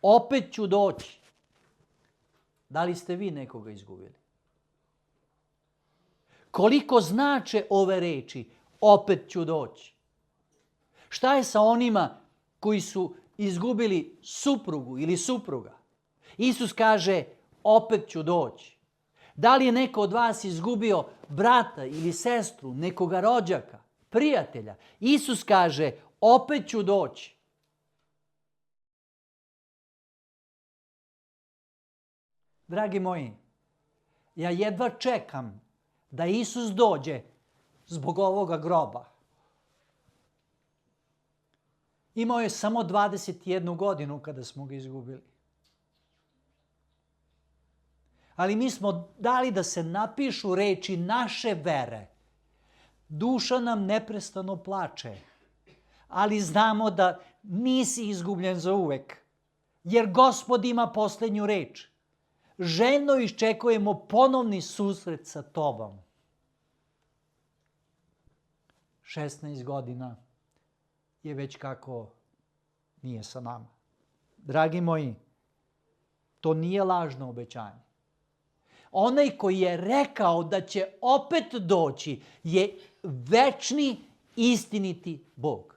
opet ću doći. Da li ste vi nekoga izgubili? Koliko znače ove reči, opet ću doći? Šta je sa onima koji su izgubili suprugu ili supruga? Isus kaže, opet ću doći. Da li je neko od vas izgubio brata ili sestru, nekoga rođaka, prijatelja? Isus kaže, opet ću doći. Dragi moji, ja jedva čekam da Isus dođe zbog ovoga groba. Imao je samo 21 godinu kada smo ga izgubili. Ali mi smo dali da se napišu reči naše vere. Duša nam neprestano plače, ali znamo da nisi izgubljen za uvek, jer Gospod ima posljednju reč. Željno iščekujemo ponovni susret sa tobom. 16 godina je već kako nije sa nama. Dragi moji, to nije lažno obećanje. Onaj koji je rekao da će opet doći je večni, istiniti Bog.